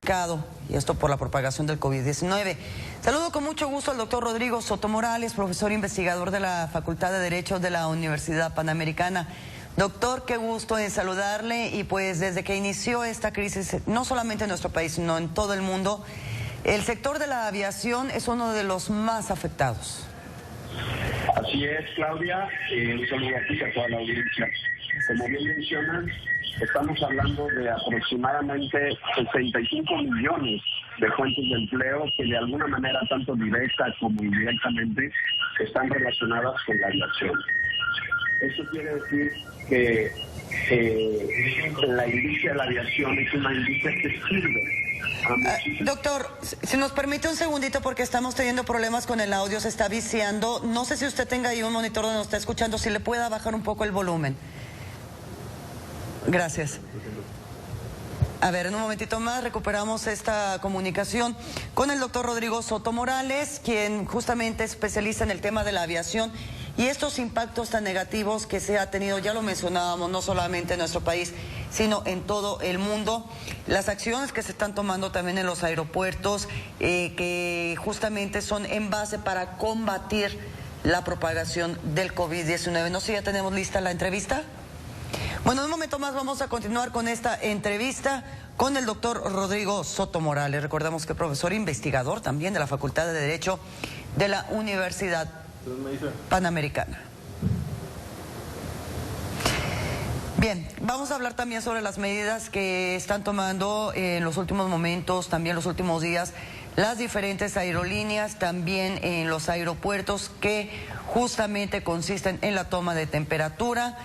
diagnosticado, y esto por la propagación del COVID-19. Saludo con mucho gusto al doctor Rodrigo Soto Morales, profesor investigador de la Facultad de Derecho de la Universidad Panamericana. Doctor, qué gusto en saludarle, y pues desde que inició esta crisis, no solamente en nuestro país, sino en todo el mundo, el sector de la aviación es uno de los más afectados. Así es, Claudia, un saludo a ti y a toda la audiencia. Como bien mencionas, estamos hablando de aproximadamente 65 millones de fuentes de empleo que de alguna manera, tanto directa como indirectamente, están relacionadas con la aviación. Eso quiere decir que la industria de la aviación es una industria que sirve. Doctor, si nos permite un segundito porque estamos teniendo problemas con el audio, se está viciando. No sé si usted tenga ahí un monitor donde nos está escuchando, si le pueda bajar un poco el volumen. Gracias. A ver, en un momentito más recuperamos esta comunicación con el doctor Rodrigo Soto Morales, quien justamente es especialista en el tema de la aviación y estos impactos tan negativos que se ha tenido, ya lo mencionábamos, no solamente en nuestro país, sino en todo el mundo. Las acciones que se están tomando también en los aeropuertos, que justamente son en base para combatir la propagación del COVID-19. No sé, ¿ya tenemos lista la entrevista? Bueno, en un momento más vamos a continuar con esta entrevista con el doctor Rodrigo Soto Morales. Recordamos que es profesor investigador también de la Facultad de Derecho de la Universidad Panamericana. Bien, vamos a hablar también sobre las medidas que están tomando en los últimos momentos, también los últimos días, las diferentes aerolíneas, también en los aeropuertos, que justamente consisten en la toma de temperatura.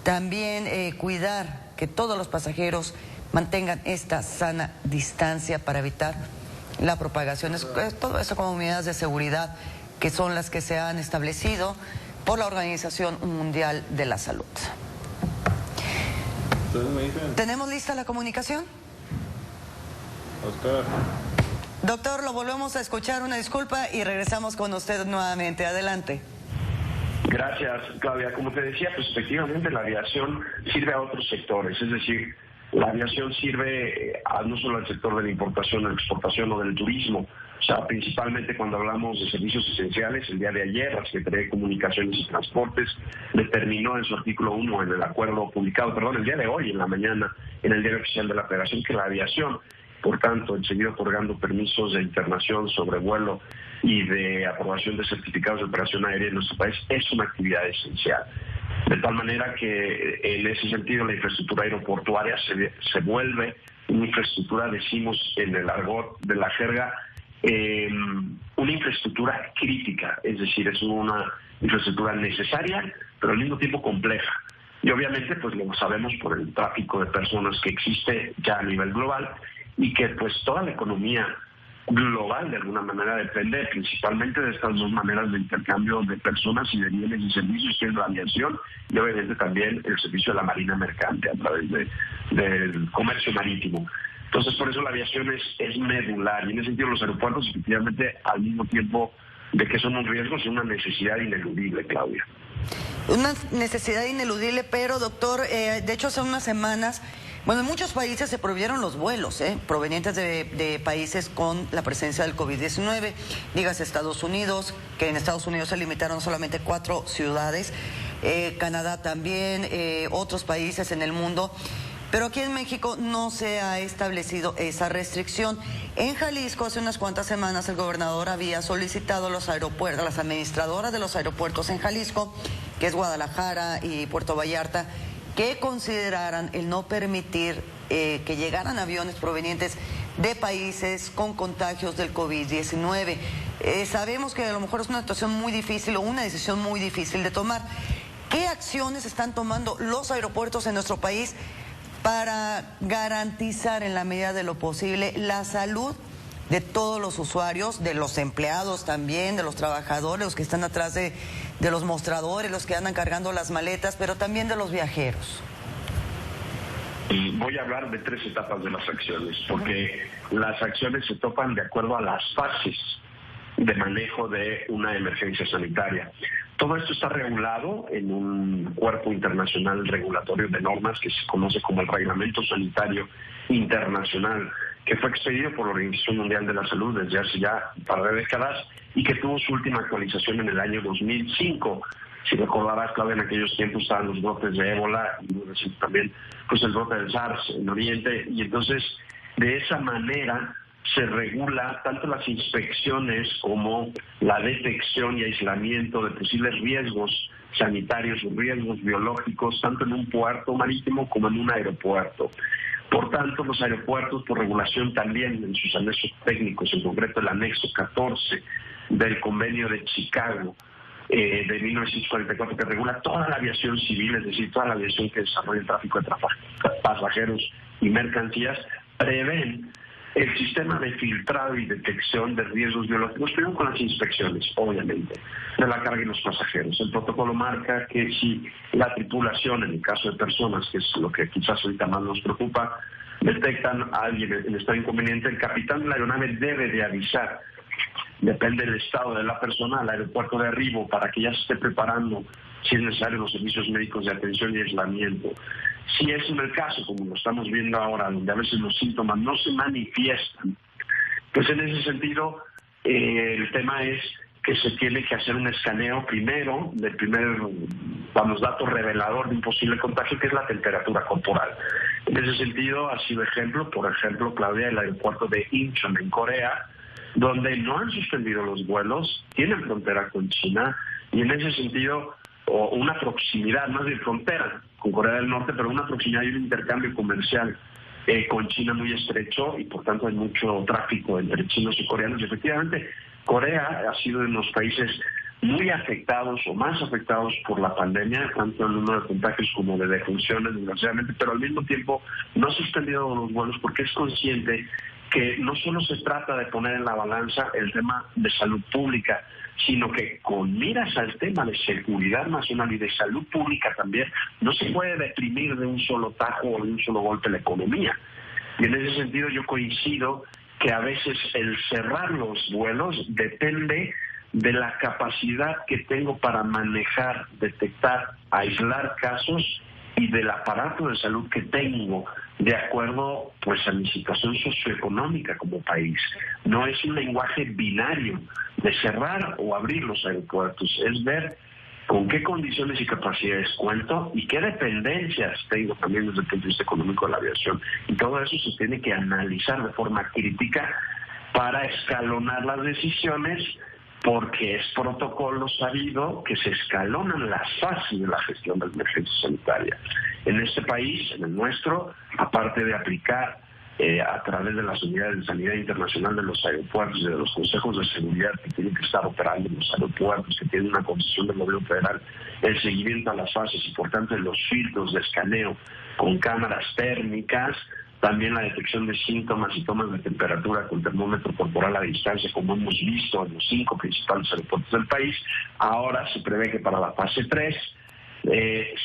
También cuidar que todos los pasajeros mantengan esta sana distancia para evitar la propagación. Todo eso como medidas de seguridad que son las que se han establecido por la Organización Mundial de la Salud. ¿Tenemos lista la comunicación? Doctor, lo volvemos a escuchar, una disculpa, y regresamos con usted nuevamente. Adelante. Gracias, Claudia. Como te decía, pues efectivamente la aviación sirve a otros sectores, es decir, la aviación sirve no solo al sector de la importación, la exportación o del turismo. O sea, principalmente cuando hablamos de servicios esenciales, el día de ayer la Secretaría de Comunicaciones y Transportes determinó en su artículo 1 en el acuerdo publicado, el día de hoy en la mañana en el Diario Oficial de la Federación, que la aviación, por tanto, en seguir otorgando permisos de internación, sobrevuelo y de aprobación de certificados de operación aérea en nuestro país, es una actividad esencial. De tal manera que en ese sentido la infraestructura aeroportuaria se vuelve una infraestructura, decimos en el argot de la jerga, una infraestructura crítica, es decir, es una infraestructura necesaria, pero al mismo tiempo compleja. Y obviamente pues lo sabemos por el tráfico de personas que existe ya a nivel global, y que pues toda la economía global de alguna manera depende principalmente de estas dos maneras de intercambio de personas y de bienes y servicios, que es la aviación y obviamente también el servicio de la marina mercante a través del comercio marítimo. Entonces por eso la aviación es medular, y en ese sentido los aeropuertos efectivamente al mismo tiempo de que son un riesgo, son una necesidad ineludible, Claudia. Una necesidad ineludible, pero doctor, de hecho hace unas semanas, en muchos países se prohibieron los vuelos provenientes de países con la presencia del COVID-19. Dígase Estados Unidos, que en Estados Unidos se limitaron solamente 4 ciudades, Canadá también, otros países en el mundo. Pero aquí en México no se ha establecido esa restricción. En Jalisco, hace unas cuantas semanas, el gobernador había solicitado a los aeropuertos, a las administradoras de los aeropuertos en Jalisco, que es Guadalajara y Puerto Vallarta, que consideraran el no permitir que llegaran aviones provenientes de países con contagios del COVID-19. Sabemos que a lo mejor es una situación muy difícil o una decisión muy difícil de tomar. ¿Qué acciones están tomando los aeropuertos en nuestro país para garantizar en la medida de lo posible la salud de todos los usuarios, de los empleados también, de los trabajadores, los que están atrás de los mostradores, los que andan cargando las maletas, pero también de los viajeros? Voy a hablar de 3 etapas de las acciones, porque las acciones se topan de acuerdo a las fases de manejo de una emergencia sanitaria. Todo esto está regulado en un cuerpo internacional regulatorio de normas que se conoce como el Reglamento Sanitario Internacional, que fue expedido por la Organización Mundial de la Salud desde hace ya un par de décadas y que tuvo su última actualización en el año 2005. Si recordarás, Claudia, en aquellos tiempos estaban los brotes de ébola y muy reciente también pues el brote del SARS en Oriente, y entonces de esa manera se regula tanto las inspecciones como la detección y aislamiento de posibles riesgos sanitarios o riesgos biológicos, tanto en un puerto marítimo como en un aeropuerto. Por tanto, los aeropuertos, por regulación también en sus anexos técnicos, en concreto el anexo 14 del Convenio de Chicago de 1944, que regula toda la aviación civil, es decir, toda la aviación que desarrolla el tráfico de pasajeros y mercancías, prevén el sistema de filtrado y detección de riesgos biológicos, pero con las inspecciones, obviamente, de la carga y los pasajeros. El protocolo marca que si la tripulación, en el caso de personas, que es lo que quizás ahorita más nos preocupa, detectan a alguien en estado inconveniente, el capitán de la aeronave debe de avisar, depende del estado de la persona, al aeropuerto de arribo para que ya se esté preparando, si es necesario, los servicios médicos de atención y aislamiento. Si es en el caso, como lo estamos viendo ahora, donde a veces los síntomas no se manifiestan, pues en ese sentido el tema es que se tiene que hacer un escaneo primero del dato revelador de un posible contagio, que es la temperatura corporal. En ese sentido ha sido ejemplo, por ejemplo, Claudia, el aeropuerto de Incheon en Corea, donde no han suspendido los vuelos, tienen frontera con China, y en ese sentido, o una proximidad, más de frontera con Corea del Norte, pero una proximidad y un intercambio comercial con China muy estrecho, y por tanto hay mucho tráfico entre chinos y coreanos. Y efectivamente, Corea ha sido de los países muy afectados o más afectados por la pandemia, tanto en el número de contagios como de defunciones, desgraciadamente, pero al mismo tiempo no ha suspendido los vuelos porque es consciente que no solo se trata de poner en la balanza el tema de salud pública, sino que con miras al tema de seguridad nacional y de salud pública también, no se puede deprimir de un solo tajo o de un solo golpe la economía. Y en ese sentido yo coincido que a veces el cerrar los vuelos depende de la capacidad que tengo para manejar, detectar, aislar casos y del aparato de salud que tengo de acuerdo pues a mi situación socioeconómica como país. No es un lenguaje binario de cerrar o abrir los aeropuertos, es ver con qué condiciones y capacidades cuento y qué dependencias tengo también desde el punto de vista económico de la aviación. Y todo eso se tiene que analizar de forma crítica para escalonar las decisiones, porque es protocolo sabido que se escalonan las fases de la gestión de la emergencia sanitaria. En este país, en el nuestro, aparte de aplicar a través de las unidades de sanidad internacional de los aeropuertos y de los consejos de seguridad que tienen que estar operando en los aeropuertos, que tienen una concesión del gobierno federal, el seguimiento a las fases y por tanto los filtros de escaneo con cámaras térmicas, también la detección de síntomas y tomas de temperatura con termómetro corporal a distancia, como hemos visto en los 5 principales aeropuertos del país. Ahora se prevé que para la fase 3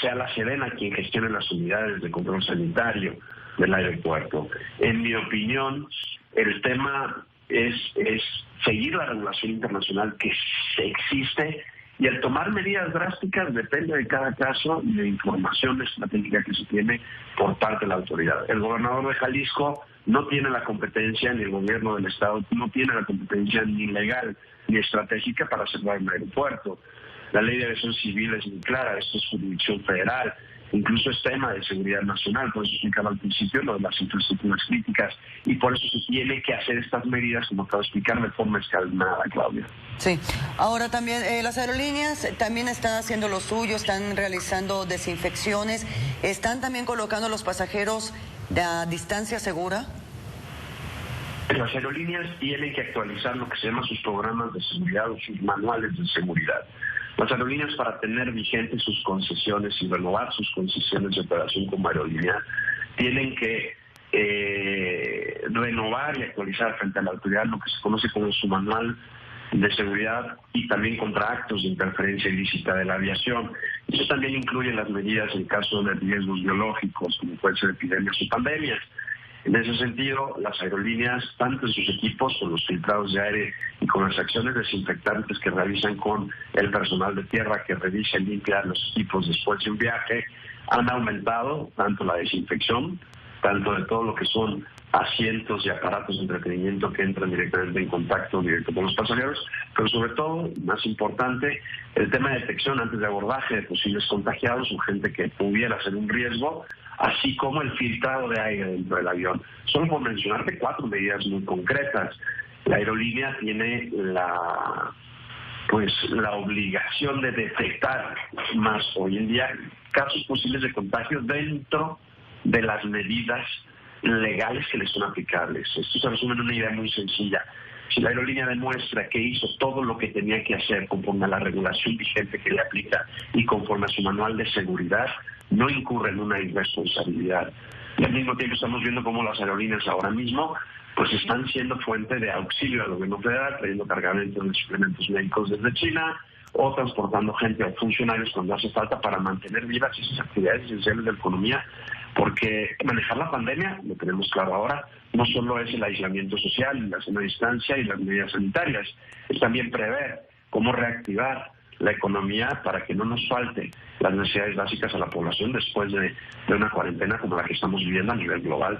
sea la Sedena quien gestione las unidades de control sanitario del aeropuerto. En mi opinión, el tema es seguir la regulación internacional que existe, y el tomar medidas drásticas depende de cada caso y de información estratégica que se tiene por parte de la autoridad. El gobernador de Jalisco no tiene la competencia, ni el gobierno del estado no tiene la competencia ni legal ni estratégica para cerrar un aeropuerto. La ley de aviación civil es muy clara, esto es jurisdicción federal, incluso es tema de seguridad nacional, por eso explicaba al principio lo de las infraestructuras críticas, y por eso se tiene que hacer estas medidas, como acabo de explicar, de forma escalonada, Claudia. Sí, ahora también las aerolíneas también están haciendo lo suyo, están realizando desinfecciones, están también colocando a los pasajeros a distancia segura. Las aerolíneas tienen que actualizar lo que se llama sus programas de seguridad o sus manuales de seguridad. Las aerolíneas, para tener vigentes sus concesiones y renovar sus concesiones de operación como aerolínea, tienen que renovar y actualizar frente a la autoridad lo que se conoce como su manual de seguridad y también contra actos de interferencia ilícita de la aviación. Eso también incluye las medidas en caso de riesgos biológicos, como pueden ser epidemias o pandemias. En ese sentido, las aerolíneas, tanto en sus equipos, con los filtrados de aire y con las acciones desinfectantes que realizan con el personal de tierra que revisa y limpia los equipos después de un viaje, han aumentado tanto la desinfección, tanto de todo lo que son asientos y aparatos de entretenimiento que entran directamente en contacto directo con los pasajeros, pero sobre todo, más importante, el tema de detección antes de abordaje de posibles contagiados o gente que pudiera ser un riesgo, así como el filtrado de aire dentro del avión. Solo por mencionarte 4 medidas muy concretas. La aerolínea tiene la obligación de detectar más hoy en día casos posibles de contagio dentro de las medidas legales que les son aplicables. Esto se resume en una idea muy sencilla. Si la aerolínea demuestra que hizo todo lo que tenía que hacer conforme a la regulación vigente que le aplica y conforme a su manual de seguridad, no incurre en una irresponsabilidad. Y al mismo tiempo estamos viendo cómo las aerolíneas ahora mismo pues están siendo fuente de auxilio al gobierno federal, trayendo cargamentos de suplementos médicos desde China o transportando gente o funcionarios cuando hace falta para mantener vivas esas actividades esenciales de la economía, porque manejar la pandemia, lo tenemos claro ahora, no solo es el aislamiento social, la sana distancia y las medidas sanitarias, es también prever cómo reactivar la economía para que no nos falte las necesidades básicas a la población después de una cuarentena como la que estamos viviendo a nivel global.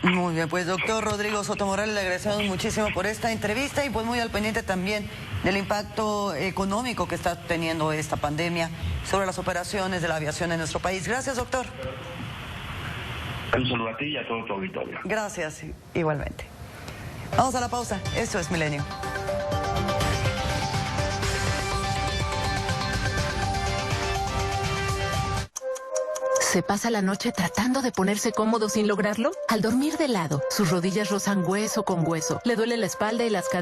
Muy bien, pues doctor Rodrigo Soto Morales, le agradecemos muchísimo por esta entrevista y pues muy al pendiente también del impacto económico que está teniendo esta pandemia sobre las operaciones de la aviación en nuestro país. Gracias, doctor. Un saludo a ti y a todo tu auditorio. Gracias, igualmente. Vamos a la pausa. Esto es Milenio. ¿Se pasa la noche tratando de ponerse cómodo sin lograrlo? Al dormir de lado, sus rodillas rozan hueso con hueso, le duele la espalda y las caderas.